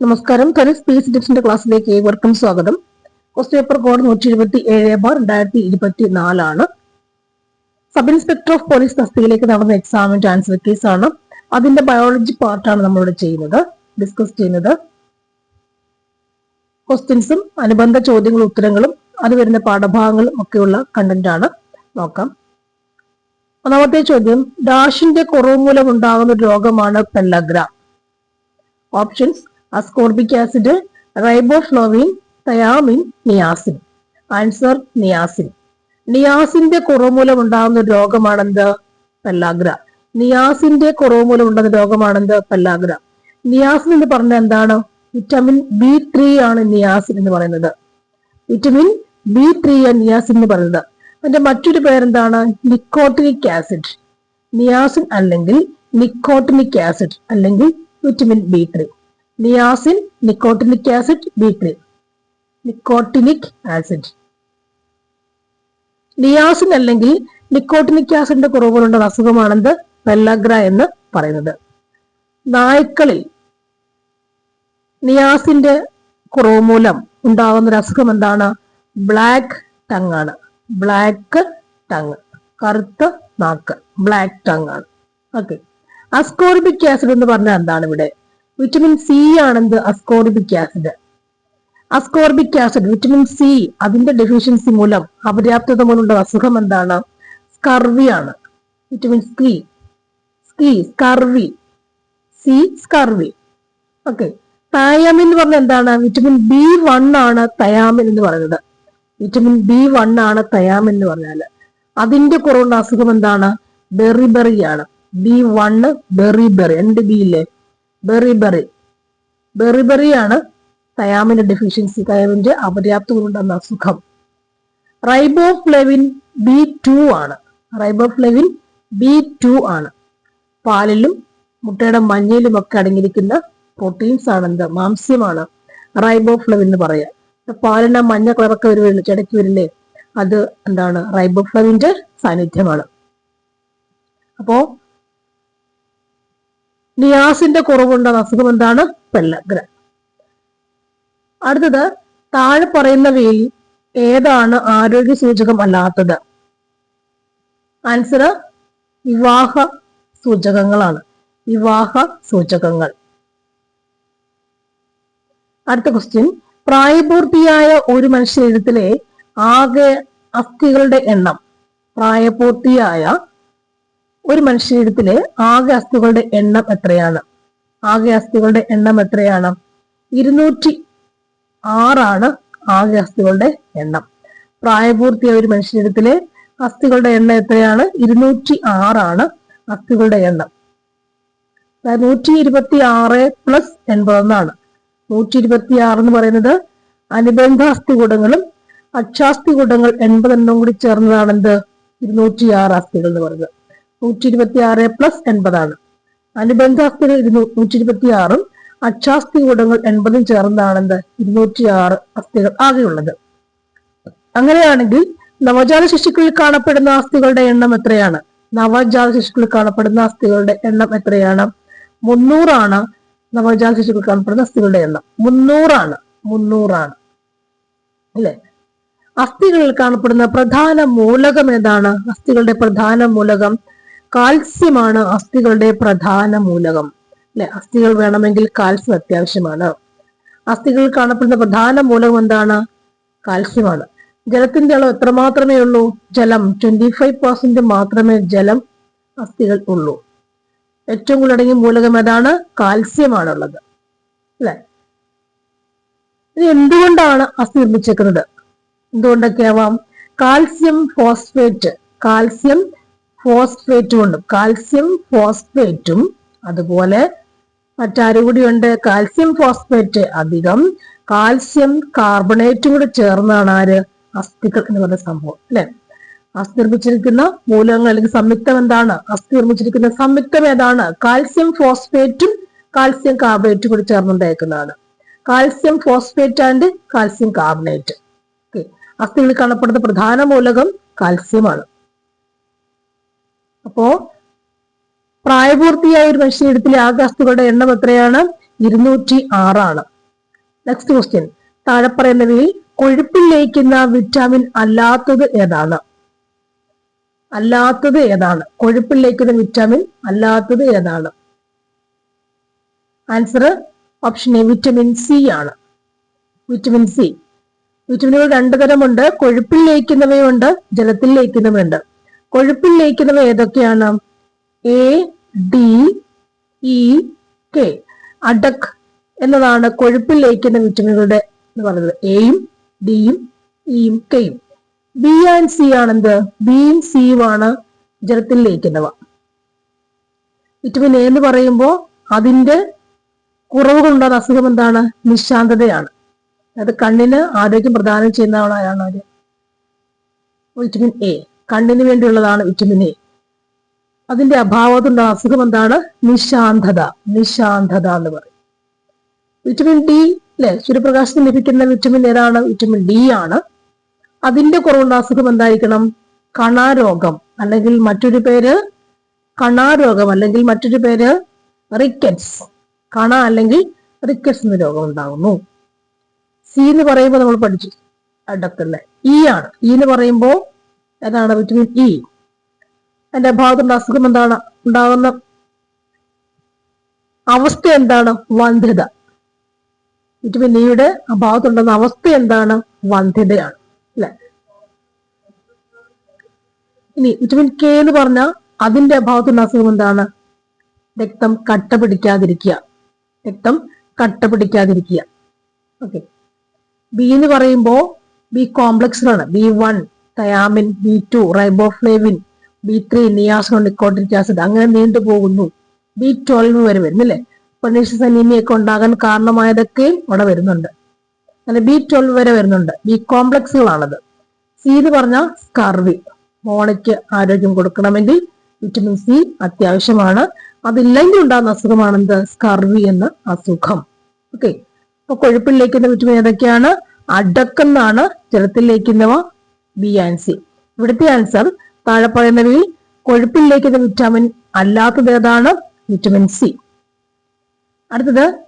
നമസ്കാരം. Denis space ടിപ്സിന്റെ ക്ലാസ്സിലേക്ക് ഏവർക്കും സ്വാഗതം. ക്വസ്റ്റ്യൻ പേപ്പർ കോഡ് 177/2024 ആണ്. സബ് ഇൻസ്പെക്ടർ ഓഫ് പോലീസ് തസ്തികയിലേക്ക് നടന്ന എക്സാമിന്റെ ആൻസർ കേസ് ആണ്. അതിന്റെ ബയോളജി പാർട്ടാണ് നമ്മളിവിടെ ഡിസ്കസ് ചെയ്യുന്നത്. ക്വസ്റ്റ്യൻസും അനുബന്ധ ചോദ്യങ്ങളും ഉത്തരങ്ങളും അത് വരുന്ന പാഠഭാഗങ്ങളും ഒക്കെയുള്ള കണ്ടന്റ് ആണ്. നോക്കാം. ഒന്നാമത്തെ ചോദ്യം, ഡാഷിന്റെ കുറവ് മൂലം ഉണ്ടാകുന്ന ഒരു രോഗമാണ് pellagra. Options: ascorbic acid, riboflavin, thiamine, niacin. Answer niacin. നിയാസിന്റെ കുറവ് മൂലം ഉണ്ടാകുന്ന ഒരു രോഗമാണെന്ത്? പെല്ലാഗ്ര. നിയാസിന്റെ കുറവ് മൂലം ഉണ്ടാകുന്ന രോഗമാണെന്ത്? പെല്ലാഗ്ര. നിയാസിൻ എന്ന് പറഞ്ഞാൽ എന്താണ്? വിറ്റമിൻ B3 ആണ് നിയാസിൻ എന്ന് പറയുന്നത്. വിറ്റമിൻ B3 ആണ് നിയാസിൻ എന്ന് പറയുന്നത്. അതിന്റെ മറ്റൊരു പേരെന്താണ്? Nicotinic acid. നിയാസിൻ അല്ലെങ്കിൽ നിക്കോട്ടിനിക് ആസിഡ് അല്ലെങ്കിൽ vitamin B3. Niacin, nicotinic acid, B3. Nicotinic acid. Niacin അല്ലെങ്കിൽ നിക്കോട്ടിനിക് ആസിഡിന്റെ കുറവുകളുള്ള അസുഖമാണെന്ത്? പെല്ലഗ്ര എന്ന് പറയുന്നത്. നായ്ക്കളിൽ നിയാസിന്റെ കുറവ് മൂലം ഉണ്ടാകുന്ന ഒരു അസുഖം എന്താണ്? ബ്ലാക്ക് ടങ് ആണ്. ബ്ലാക്ക് ടങ്, കറുത്ത നാക്ക്, ബ്ലാക്ക് ടങ് ആണ്. ഓക്കെ. അസ്കോർബിക് ആസിഡ് എന്ന് പറഞ്ഞാൽ എന്താണ്? ഇവിടെ വിറ്റമിൻ സി ആണെന്ത്? Ascorbic acid. Ascorbic acid, vitamin C, അതിന്റെ ഡെഫിഷ്യൻസി മൂലം, അപര്യാപ്തത മൂലമുള്ള അസുഖം എന്താണ്? സ്കർവി ആണ്. Vitamin scurvy. C, scurvy. Okay. Thiamine എന്ന് പറഞ്ഞാൽ എന്താണ്? വിറ്റമിൻ B1 ആണ് തയാമിൻ എന്ന് പറയുന്നത്. വിറ്റമിൻ B1 ആണ് തയാമിൻ എന്ന് പറഞ്ഞാല്. അതിന്റെ കുറവുള്ള അസുഖം എന്താണ്? ബെറിബെറി ആണ്. B1 beriberi. എന്ത് ബി ഇല്ലേ? ബെറിബെറി ആണ് തയാമിന്റെ ഡെഫിഷ്യൻസി, തയാമിന്റെ അപര്യാപ്തത കൊണ്ടുള്ള അസുഖം. റൈബോഫ്ലെവിൻ B2 ആണ്. റൈബോഫ്ലെവിൻ B2 ആണ്. പാലിലും മുട്ടയുടെ മഞ്ഞയിലും ഒക്കെ അടങ്ങിയിരിക്കുന്ന പ്രോട്ടീൻസ് ആണ് എന്ത്? മാംസ്യമാണ് റൈബോഫ്ലെവിൻ എന്ന് പറയാ. പാലിന് മഞ്ഞ കളറൊക്കെ വരുവല്ലോ, ചെടയ്ക്ക് വരില്ലേ? അത് എന്താണ്? റൈബോഫ്ലെവിന്റെ സാന്നിധ്യമാണ്. അപ്പോ നിയാസിന്റെ കുറവുണ്ടാകുന്ന അസുഖം എന്താണ്? പെല്ലഗ്ര. അടുത്തത്, താഴെ പറയുന്നവയിൽ ഏതാണ് ആരോഗ്യ സൂചകം അല്ലാത്തത്? ആൻസർ വിവാഹ സൂചകങ്ങളാണ്. വിവാഹ സൂചകങ്ങൾ. അടുത്ത ക്വസ്റ്റ്യൻ, പ്രായപൂർത്തിയായ ഒരു മനുഷ്യരിടത്തിലെ ആകെ അസ്ഥികളുടെ എണ്ണം. പ്രായപൂർത്തിയായ ഒരു മനുഷ്യരിടത്തിലെ ആകെ അസ്ഥികളുടെ എണ്ണം എത്രയാണ്? ആകെ അസ്ഥികളുടെ എണ്ണം എത്രയാണ്? 206 ആണ് ആകെ അസ്ഥികളുടെ എണ്ണം. പ്രായപൂർത്തിയായ ഒരു മനുഷ്യരിടത്തിലെ അസ്ഥികളുടെ എണ്ണം എത്രയാണ്? 206 ആണ് അസ്ഥികളുടെ എണ്ണം. 126 + 81. 126 എന്ന് പറയുന്നത് അനുബന്ധ അസ്ഥികൂടങ്ങളും അക്ഷാസ്ഥികൂടങ്ങൾ 80 കൂടി ചേർന്നതാണ് എന്ത്? 206 അസ്ഥികൾ എന്ന് പറയുന്നത്. 126 + 80 ആണ്. അനുബന്ധ അസ്ഥികൾ 126ഉം അക്ഷാസ്ഥികൂടങ്ങൾ 80 ചേർന്നതാണ് എന്ത്? 206 അസ്ഥികൾ ആകെയുള്ളത്. അങ്ങനെയാണെങ്കിൽ നവജാത ശിശുക്കളിൽ കാണപ്പെടുന്ന അസ്ഥികളുടെ എണ്ണം എത്രയാണ്? നവജാത ശിശുക്കളിൽ കാണപ്പെടുന്ന അസ്ഥികളുടെ എണ്ണം എത്രയാണ്? 300 ആണ്. നവജാത ശിശുക്കളിൽ കാണപ്പെടുന്ന അസ്ഥികളുടെ എണ്ണം 300 ആണ്. അല്ലെ? അസ്ഥികളിൽ കാണപ്പെടുന്ന പ്രധാന മൂലകം ഏതാണ്? അസ്ഥികളുടെ പ്രധാന മൂലകം കാൽസ്യമാണ്. അസ്ഥികളുടെ പ്രധാന മൂലകം. അല്ലെ? അസ്ഥികൾ വേണമെങ്കിൽ കാൽസ്യം അത്യാവശ്യമാണ്. അസ്ഥികളിൽ കാണപ്പെടുന്ന പ്രധാന മൂലകം എന്താണ്? കാൽസ്യമാണ്. ജലത്തിന്റെ അളവ് എത്രമാത്രമേ ഉള്ളൂ? ജലം 25% മാത്രമേ ജലം അസ്ഥികൾ ഉള്ളൂ. ഏറ്റവും കൂടുതൽ അടങ്ങിയ മൂലകം ഏതാണ്? കാൽസ്യമാണുള്ളത്. അല്ലെ? ഇനി എന്തുകൊണ്ടാണ് അസ്ഥി നിർമ്മിച്ചേക്കുന്നത്? എന്തുകൊണ്ടൊക്കെ ആവാം? കാൽസ്യം ഫോസ്ഫേറ്റും അതുപോലെ മറ്റാരുകൂടിയുണ്ട്? കാൽസ്യം ഫോസ്ഫേറ്റ് അധികം കാൽസ്യം കാർബണേറ്റും കൂടി ചേർന്നാണ് ആര്? അസ്ഥികൾ എന്ന് പറയുന്ന സംഭവം. അല്ലെ? അസ്ഥി നിർമ്മിച്ചിരിക്കുന്ന മൂലകങ്ങൾ അല്ലെങ്കിൽ സംയുക്തം എന്താണ്? അസ്ഥി നിർമ്മിച്ചിരിക്കുന്ന സംയുക്തം ഏതാണ്? കാൽസ്യം ഫോസ്ഫേറ്റും കാൽസ്യം കാർബണേറ്റും കൂടി ചേർന്നുണ്ടായിരിക്കുന്നതാണ് calcium phosphate and calcium carbonate. Okay. അസ്ഥികളിൽ കാണപ്പെടുന്ന പ്രധാന മൂലകം കാൽസ്യമാണ്. അപ്പോ പ്രായപൂർത്തിയായ ഒരു മനുഷ്യരിടത്തിലെ ആകെ അസ്ഥികളുടെ എണ്ണം എത്രയാണ്? 206 ആണ്. നെക്സ്റ്റ് ക്വസ്റ്റ്യൻ, താഴെ പറയുന്നവയിൽ കൊഴുപ്പിൽ ലയിക്കുന്ന വിറ്റാമിൻ അല്ലാത്തത് ഏതാണ്? അല്ലാത്തത് ഏതാണ്? കൊഴുപ്പിൽ ലയിക്കുന്ന വിറ്റാമിൻ അല്ലാത്തത് ഏതാണ്? Answer option A, vitamin C ആണ്. Vitamin C. വിറ്റമിനുകൾ രണ്ടു തരമുണ്ട്, കൊഴുപ്പിൽ ലയിക്കുന്നവയുണ്ട്, ജലത്തിൽ ലയിക്കുന്നവയുണ്ട്. കൊഴുപ്പിൽ ലയിക്കുന്നവ ഏതൊക്കെയാണ്? A, D, E, K. അഡക് എന്നതാണ് കൊഴുപ്പിൽ ലയിക്കുന്ന വിറ്റമിനുകളുടെ എന്ന് പറയുന്നത്. എയും ഡിയും ഇയും കെയും. ബി ആൻഡ് സി ആണെന്ത്? ബിയും സിയും ആണ് ജലത്തിൽ ലയിക്കുന്നവ. വിറ്റമിൻ എ എന്ന് പറയുമ്പോൾ അതിന്റെ കുറവ് കൊണ്ടുള്ള അസുഖം എന്താണ്? നിശാന്തതയാണ്. അത് കണ്ണിന് ആരോഗ്യം പ്രദാനം ചെയ്യുന്ന ആളാണ് വിറ്റമിൻ എ. കണ്ണിന് വേണ്ടിയുള്ളതാണ് വിറ്റമിൻ എ. അതിന്റെ അഭാവത്തിലുള്ള അസുഖം എന്താണ്? നിശാന്തത. നിശാന്തത എന്ന് പറയും. വിറ്റമിൻ ഡി അല്ലെ, സൂര്യപ്രകാശത്തിന് ലഭിക്കുന്ന വിറ്റമിൻ ഏതാണ്? വിറ്റമിൻ ഡി ആണ്. അതിന്റെ കുറവുള്ള അസുഖം എന്തായിരിക്കണം? കണാരോഗം, അല്ലെങ്കിൽ മറ്റൊരു പേര് കണാരോഗം, അല്ലെങ്കിൽ മറ്റൊരു പേര് റിക്കറ്റ്സ്. കണ അല്ലെങ്കിൽ റിക്കറ്റ്സ് എന്ന രോഗം ഉണ്ടാകുന്നു. സി എന്ന് പറയുമ്പോൾ നമ്മൾ പഠിച്ചു അഡക്കല്ലേ. ഇ ആണ്. ഇ എന്ന് പറയുമ്പോൾ ഏതാണ്? Vitamin E. അതിന്റെ അഭാവത്തിലുള്ള അസുഖം എന്താണ്? ഉണ്ടാകുന്ന അവസ്ഥ എന്താണ്? വന്ധ്യത. വിറ്റമിൻ ഇയുടെ അഭാവത്തുണ്ടാകുന്ന അവസ്ഥ എന്താണ്? വന്ധ്യതയാണ് അല്ലെ. ഇനി വിറ്റമിൻ കെ എന്ന് പറഞ്ഞാൽ അതിന്റെ അഭാവത്തുള്ള അസുഖം എന്താണ്? രക്തം കട്ട പിടിക്കാതിരിക്കുക. രക്തം കട്ട പിടിക്കാതിരിക്കുക. ഓക്കെ. ബി എന്ന് പറയുമ്പോൾ ബി കോംപ്ലക്സിലാണ്. B1 thiamine, B2 riboflavin, B3 നിയാസോണിക്കോട്ടിക് ആസിഡ്, അങ്ങനെ നീണ്ടുപോകുന്നു. B12 വരെ വരുന്നില്ലേ. പെർനീഷ്യസ് അനീമിയ ഒക്കെ ഉണ്ടാകാൻ കാരണമായതൊക്കെ അവിടെ വരുന്നുണ്ട്. അങ്ങനെ B12 വരെ വരുന്നുണ്ട്. ബി കോംപ്ലക്സുകളാണത്. സി എന്ന് പറഞ്ഞാൽ സ്കർവി. മോണയ്ക്ക് ആരോഗ്യം കൊടുക്കണമെങ്കിൽ വിറ്റമിൻ സി അത്യാവശ്യമാണ്. അതില്ലെങ്കിൽ ഉണ്ടാകുന്ന അസുഖമാണ് എന്ത്? സ്കർവി എന്ന അസുഖം. ഓക്കെ. അപ്പൊ കൊഴുപ്പിൽ ലയിക്കുന്ന വിറ്റമിൻ ഏതൊക്കെയാണ്? അടക്കെന്നാണ്. ജലത്തിൽ ലയിക്കുന്നവ ബി ആൻഡ് സി. ഇവിടുത്തെ ആൻസർ താഴെ പറയുന്നവയിൽ കൊഴുപ്പിൽ ലയിക്കുന്ന വിറ്റാമിൻ അല്ലാത്തത് ഏതാണ്? Vitamin C. അടുത്തത്,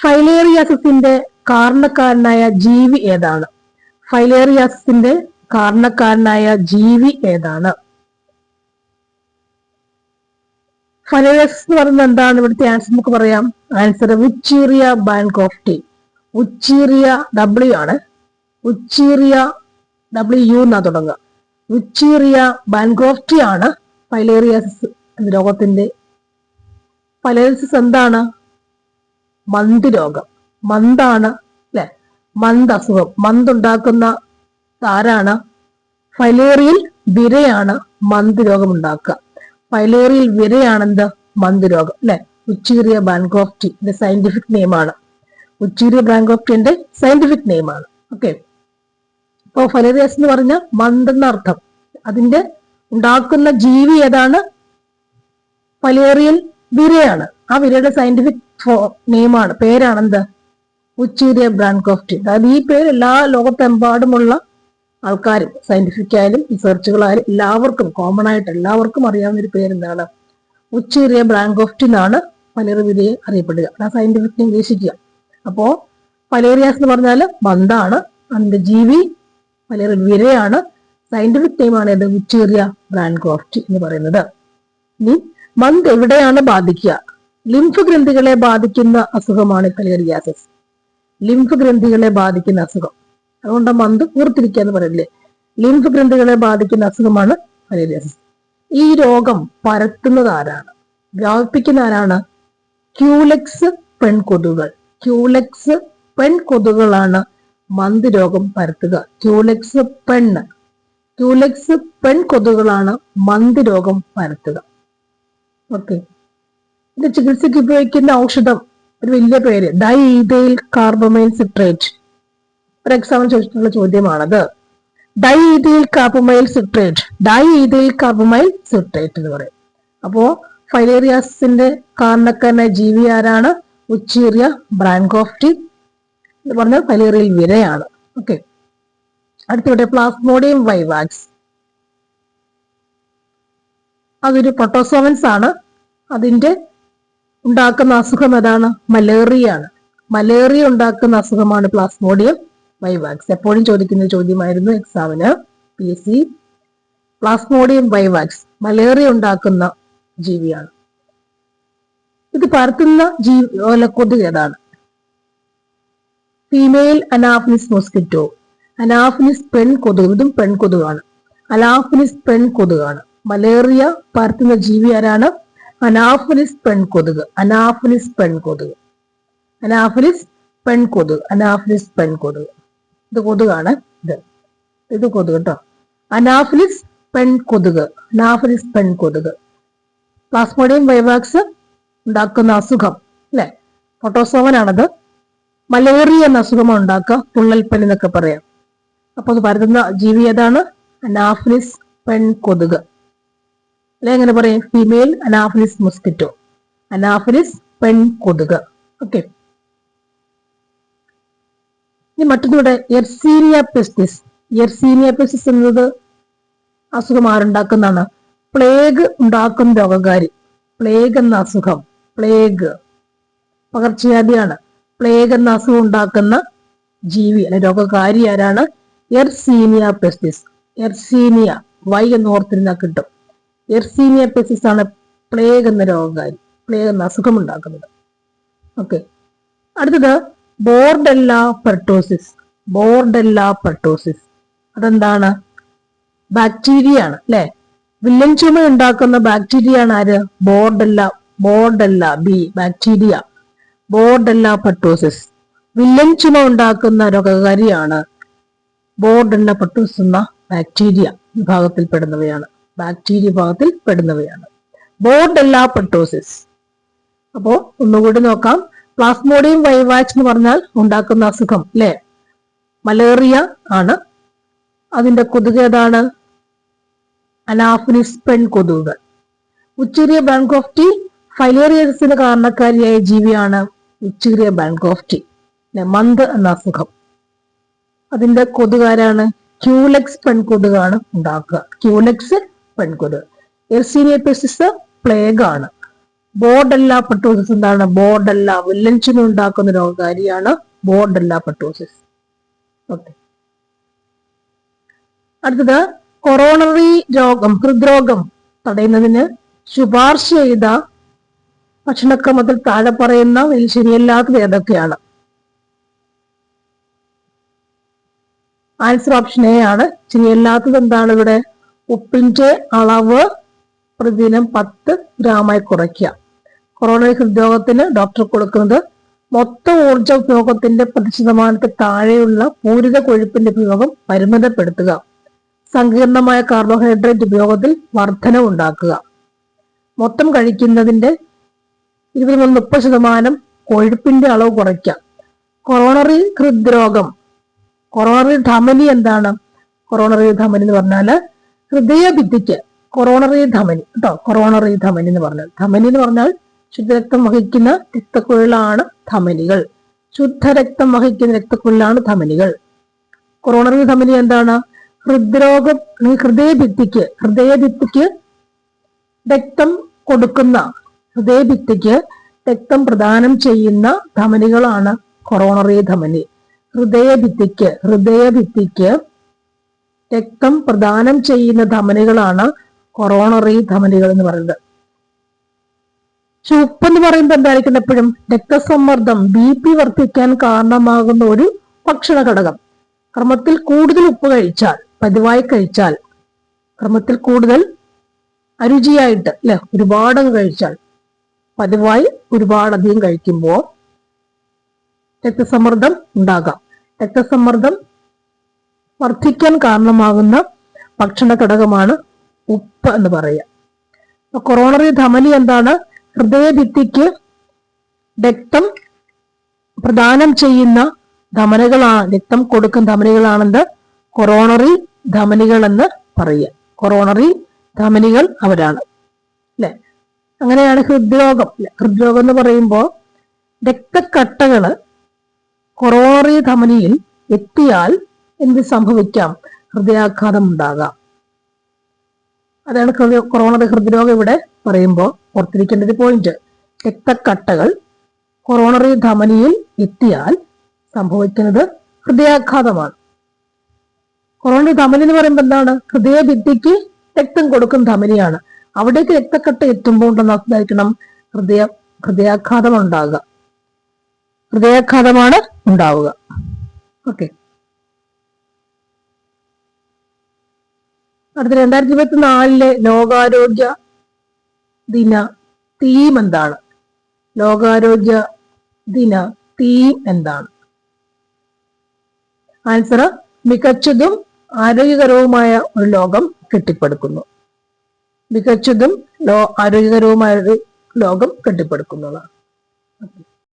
ഫൈലേറിയാസിന്റെ കാരണക്കാരനായ ജീവി ഏതാണ്? ഫൈലേറിയാസിന്റെ കാരണക്കാരനായ ജീവി ഏതാണ്? ഫൈലേറിയാസിസ് എന്ന് പറയുന്നത് എന്താണ്? ഇവിടുത്തെ ആൻസർ നമുക്ക് പറയാം. ആൻസർ ഉച്ചീറിയ ബാൻകോഫ്റ്റി. ഉച്ചീറിയ W ആണ്. ഉച്ചീറിയ W എന്നാ തുടങ്ങുക. ഉച്ചീറിയ ബാൻകോഫ്റ്റി ആണ് ഫൈലേറിയാസിസ് എന്ന രോഗത്തിന്റെ. ഫൈലേറിയാസിസ് എന്താണ്? മന്ത് രോഗം. മന്താണ് അല്ലെ. മന്ത് അസുഖം. മന്ത് ഉണ്ടാക്കുന്ന ആരാണ്? ഫൈലേറിയൽ വിരയാണ് മന്ത് രോഗം ഉണ്ടാക്കുക. ഫൈലേറിയൽ വിരയാണെന്ത്? മന്ത് രോഗം അല്ലെ. ഉച്ചീറിയ ബാൻകോഫ്റ്റി സയന്റിഫിക് നെയിമാണ്. ഉച്ചീറിയ ബാൻകോഫ്റ്റിന്റെ സയന്റിഫിക് നെയിമാണ്. ഓക്കെ. അപ്പോ ഫൈലേറിയാസിസ് എന്ന് പറഞ്ഞ മന്ത് എന്ന അർത്ഥം. അതിന്റെ ഉണ്ടാക്കുന്ന ജീവി ഏതാണ്? ഫൈലേറിയൽ വിരയാണ്. ആ വിരയുടെ സയന്റിഫിക് നെയിമാണ്, പേരാണെന്ത്? ഉച്ചീറിയ ബാൻകോഫ്റ്റി. അതായത് ഈ പേര് എല്ലാ ലോകത്തെമ്പാടുമുള്ള ആൾക്കാരും, സയന്റിഫിക് ആയാലും റിസർച്ചുകളായാലും എല്ലാവർക്കും കോമൺ ആയിട്ട് എല്ലാവർക്കും അറിയാവുന്ന ഒരു പേര് എന്താണ്? ഉച്ചീറിയ ബാൻകോഫ്റ്റി എന്നാണ് ഫൈലേറിയൽ വിരയെ അറിയപ്പെടുക. ആ സയന്റിഫിക് നെയിം ഉദ്ദേശിക്കുക. അപ്പോ ഫൈലേറിയാസ് എന്ന് പറഞ്ഞാൽ മന്താണ്. അതിന്റെ ജീവി ഫൈലേറിയൽ വിരയാണ്. സയന്റിഫിക് നെയിമാണ് ഇത് ഉച്ചീറിയ ബാൻകോഫ്റ്റി എന്ന് പറയുന്നത്. ഇനി മന്ത് എവിടെയാണ് ബാധിക്കുക? ലിംഫ് ഗ്രന്ഥികളെ ബാധിക്കുന്ന അസുഖമാണ് ഫൈലേറിയാസിസ്. ലിംഫ് ഗ്രന്ഥികളെ ബാധിക്കുന്ന അസുഖം. അതുകൊണ്ട് മന്ത് ഓർത്തിരിക്കുക എന്ന് പറയില്ലേ. ലിംഫ് ഗ്രന്ഥികളെ ബാധിക്കുന്ന അസുഖമാണ് ഫൈലേറിയാസിസ്. ഈ രോഗം പരത്തുന്നത് ആരാണ്? വ്യാപിപ്പിക്കുന്ന ആരാണ്? ക്യൂലെക്സ് പെൺകൊതുകൾ. ക്യൂലെക്സ് പെൺകൊതുകളാണ് മന്ത് രോഗം പരത്തുക. ക്യൂലെക്സ് പെൺകൊതുകളാണ് മന്ത് രോഗം പരത്തുക. ഓക്കെ. ഇത് ചികിത്സയ്ക്ക് ഉപയോഗിക്കുന്ന ഔഷധം ഒരു വലിയ പേര് ഡൈഈഥൈൽ കാർബമൈൽ സിട്രേറ്റ്. ഒരു എക്സാമിൽ ചോദിച്ചിട്ടുള്ള ചോദ്യമാണത്. ഡൈഈഥൈൽ കാർബമൈൽ സിട്രേറ്റ് എന്ന് പറയും. അപ്പോ ഫൈലേറിയാസിന്റെ കാരണക്കാരനായ ജീവി ആരാണ്? ഉച്ചീറിയ ബാൻകോഫ്റ്റി എന്ന് പറഞ്ഞ ഫൈലേറിയൽ വിരയാണ്. ഓക്കെ. അടുത്തിവിടെ പ്ലാസ്മോഡിയം വൈവാക്സ്. അതൊരു പ്രൊട്ടോസോവൻസ് ആണ്. അതിന്റെ ഉണ്ടാക്കുന്ന അസുഖം ഏതാണ്? മലേറിയ ആണ്. മലേറിയ ഉണ്ടാക്കുന്ന അസുഖമാണ് പ്ലാസ്മോഡിയം വൈവാക്സ്. എപ്പോഴും ചോദിക്കുന്ന ചോദ്യമായിരുന്നു എക്സാമിന് PSC. പ്ലാസ്മോഡിയം വൈവാക്സ് മലേറിയ ഉണ്ടാക്കുന്ന ജീവിയാണ്. ഇത് പരത്തുന്ന കൊതുക് ഏതാണ്? Female anopheles mosquito. അനാഫിലിസ് പെൺകൊതുക്. ഇതും പെൺകൊതുകാണ്. അനാഫിലിസ് പെൺകൊതുകാണ്. മലേറിയ പരത്തുന്ന ജീവി ആരാണ്? അനാഫിലിസ് പെൺകൊതുക്. അനാഫിലിസ് പെൺകൊതുക്. അനാഫിലിസ് പെൺകൊതുക്. അനാഫിലിസ് പെൺകൊതുക്. ഇത് കൊതുകാണ്. ഇത് കൊതുക് കേട്ടോ. അനാഫിലിസ് പെൺകൊതുക്. അനാഫിലിസ് പെൺകൊതുക്. പ്ലാസ്മോഡിയം വൈവാക്സ് ഉണ്ടാക്കുന്ന അസുഖം അല്ലെ, ഫോട്ടോസോവനാണത്. മലേറിയ എന്ന അസുഖമാണ് ഉണ്ടാക്കുക. തുള്ളൽപ്പനി എന്നൊക്കെ പറയാം. അപ്പൊ അത് പരത്തുന്ന ജീവി ഏതാണ്? അനാഫിലിസ് പെൺകൊതുക്. അല്ലെ എങ്ങനെ പറയും? Female anopheles mosquito. അനാഫിലിസ് പെൺകൊതുക്. ഓക്കെ. ഇനി മറ്റൊന്നുകൂടെ, എർസീനിയ പെസ്റ്റിസ്. എർസീനിയ പെസ്റ്റിസ് എന്നത് അസുഖം ആരുണ്ടാക്കുന്നതാണ്? പ്ലേഗ് ഉണ്ടാക്കുന്ന രോഗകാരി. പ്ലേഗ് എന്ന അസുഖം, പ്ലേഗ് പകർച്ചവ്യാധിയാണ്. പ്ലേഗ് എന്ന അസുഖം ഉണ്ടാക്കുന്ന ജീവി അല്ലെ രോഗകാരി ആരാണ്? എർസീനിയ പെസ്റ്റിസ്. എർസീനിയ വൈ എന്ന് ഓർത്തിരുന്നാൽ കിട്ടും. എർസീനിയ പെസ്റ്റിസ് ആണ് പ്ലേഗ് എന്ന രോഗകാരി, പ്ലേഗ് എന്ന അസുഖം ഉണ്ടാക്കുന്നത്. ഓക്കെ. അടുത്തത് ബോർഡെല്ല പെർട്ടോസിസ്. ബോർഡെല്ല പെർട്ടോസിസ് അതെന്താണ്? ബാക്ടീരിയ ആണ് അല്ലെ. വില്ലൻ ചുമ ഉണ്ടാക്കുന്ന ബാക്ടീരിയ ആണ് ആര്? ബോർഡെല്ല. ബോർഡെല്ല ബി ബാക്ടീരിയ. ബോർഡെല്ല പെർട്ടോസിസ് വില്ലൻ ചുമ ഉണ്ടാക്കുന്ന രോഗകാരിയാണ്. ബോർഡെല്ല പെർട്ടോസിസ് എന്ന ബാക്ടീരിയ വിഭാഗത്തിൽപ്പെടുന്നവയാണ്. ബാക്ടീരിയ വിഭാഗത്തിൽ പെടുന്നവയാണ് ബോർഡെല്ല പെർട്ടോസിസ്. അപ്പോ ഒന്നുകൂടി നോക്കാം. പ്ലാസ്മോഡിയം വൈവാക്സ് എന്ന് പറഞ്ഞാൽ ഉണ്ടാക്കുന്ന അസുഖം അല്ലെ, മലേറിയ ആണ്. അതിന്റെ കൊതുക് ഏതാണ്? അനാഫിലിസ് പെൺകൊതുകുകൾ. ഉച്ചീരിയ ബാങ്കോഫ്റ്റി ഫൈലേറിയസിന് കാരണക്കാരിയായ ജീവിയാണ് ഉച്ചീരിയ ബാങ്കോഫ്റ്റി. മന്ത് എന്ന അസുഖം, അതിന്റെ കൊതുകാരാണ്? ക്യൂലെക്സ് പെൺകൊതുകാണ് ഉണ്ടാക്കുക. ക്യൂലെക്സ് പെൺകൊതുക്. എർസീനിയ പെസ്റ്റിസ് പ്ലേഗ് ആണ്. ബോർഡെല്ല പെർട്ടോസിസ് എന്താണ്? ബോർഡെല്ല വില്ലൻ ചുമ ഉണ്ടാക്കുന്ന രോഗകാരിയാണ് ബോർഡെല്ല പെർട്ടോസിസ്. ഓക്കെ. അടുത്തത് കൊറോണറി രോഗം, ഹൃദ്രോഗം തടയുന്നതിന് ശുപാർശ ചെയ്ത ഭക്ഷണക്രമത്തിൽ താഴെ പറയുന്ന ശരിയല്ലാത്തത് ഏതൊക്കെയാണ്? ആൻസർ ഓപ്ഷൻ എ ആണ്. ശരിയല്ലാത്തത് എന്താണ് ഇവിടെ? ഉപ്പിന്റെ അളവ് പ്രതിദിനം 10 ഗ്രാമായി കുറയ്ക്കുക. കൊറോണറി ഹൃദ്രോഗത്തിന് ഡോക്ടർ കൊടുക്കുന്നത് മൊത്തം ഊർജ ഉപയോഗത്തിന്റെ 10% താഴെയുള്ള പൂരിത കൊഴുപ്പിന്റെ ഉപയോഗം പരിമിതപ്പെടുത്തുക, സങ്കീർണമായ കാർബോഹൈഡ്രേറ്റ് ഉപയോഗത്തിൽ വർധനവുണ്ടാക്കുക, മൊത്തം കഴിക്കുന്നതിന്റെ 20-30% കൊഴുപ്പിന്റെ അളവ് കുറയ്ക്കുക. കൊറോണറി ഹൃദ്രോഗം, കൊറോണറി ധമനി എന്താണ്? കൊറോണറി ധമനി എന്ന് പറഞ്ഞാല് ഹൃദയഭിത്തിക്ക് കൊറോണറി ധമനി കേട്ടോ. കൊറോണറി ധമനി എന്ന് പറഞ്ഞാൽ, ധമനി എന്ന് പറഞ്ഞാൽ ശുദ്ധരക്തം വഹിക്കുന്ന രക്തക്കുഴലാണ് ധമനികൾ. ശുദ്ധരക്തം വഹിക്കുന്ന രക്തക്കുഴലാണ് ധമനികൾ. കൊറോണറി ധമനി എന്താണ്? ഹൃദ്രോഗം, ഹൃദയഭിത്തിക്ക് രക്തം കൊടുക്കുന്ന, ഹൃദയഭിത്തിക്ക് രക്തം പ്രദാനം ചെയ്യുന്ന ധമനികളാണ് കൊറോണറി ധമനി. ഹൃദയഭിത്തിക്ക് രക്തം പ്രദാനം ചെയ്യുന്ന ധമനികളാണ് കൊറോണറി ധമനികൾ എന്ന് പറയുന്നത്. ഉപ്പെന്ന് പറയുമ്പോൾ എന്തായിരിക്കും? എപ്പോഴും രക്തസമ്മർദ്ദം BP വർദ്ധിക്കാൻ കാരണമാകുന്ന ഒരു ഭക്ഷണ ഘടകം. ക്രമത്തിൽ കൂടുതൽ ഉപ്പ് കഴിച്ചാൽ, പതിവായി കഴിച്ചാൽ, ക്രമത്തിൽ കൂടുതൽ അരുചിയായിട്ട് അല്ലെ ഒരുപാട് കഴിച്ചാൽ, പതിവായി ഒരുപാടധികം കഴിക്കുമ്പോൾ രക്തസമ്മർദ്ദം ഉണ്ടാകാം. രക്തസമ്മർദ്ദം വർദ്ധിക്കാൻ കാരണമാകുന്ന ഭക്ഷണ ഘടകമാണ് ഉപ്പ് എന്ന് പറയുക. കൊറോണറി ധമനി എന്താണ്? ഹൃദയഭിത്തിക്ക് രക്തം പ്രദാനം ചെയ്യുന്ന ധമനികളാണ്, രക്തം കൊടുക്കുന്ന ധമനികളാണെന്ന് കൊറോണറി ധമനികൾ എന്ന് പറയുക. കൊറോണറി ധമനികൾ അവരാണ് അല്ലെ. അങ്ങനെയാണ് ഹൃദ്രോഗം. ഹൃദ്രോഗം എന്ന് പറയുമ്പോൾ രക്തക്കട്ടകള് കൊറോണറി ധമനിയിൽ എത്തിയാൽ എന്ത് സംഭവിക്കാം? ഹൃദയാഘാതം ഉണ്ടാകാം. അതാണ് കൊറോണറി ഹൃദ്രോഗം ഇവിടെ പറയുമ്പോൾ ഓർത്തിരിക്കേണ്ട ഒരു പോയിന്റ്. രക്തക്കട്ടകൾ കൊറോണറി ധമനിയിൽ എത്തിയാൽ സംഭവിക്കുന്നത് ഹൃദയാഘാതമാണ്. കൊറോണറി ധമനി എന്ന് പറയുമ്പോൾ എന്താണ്? ഹൃദയഭിത്തിക്ക് രക്തം കൊടുക്കുന്ന ധമനിയാണ്. അവിടേക്ക് രക്തക്കട്ട എത്തുമ്പോൾ എന്തായിരിക്കണം? ഹൃദയാഘാതം ഉണ്ടാകുക. ഹൃദയാഘാതമാണ് ഉണ്ടാവുക. ഓക്കെ. അടുത്ത 2024 ലോകാരോഗ്യ ദിന തീം എന്താണ്? ലോകാരോഗ്യ ദിന തീം എന്താണ്? ആൻസർ മികച്ചതും ആരോഗ്യകരവുമായ ഒരു ലോകം കെട്ടിപ്പടുക്കുന്നു. മികച്ചതും ആരോഗ്യകരവുമായ ഒരു ലോകം കെട്ടിപ്പടുക്കുന്നതാണ്.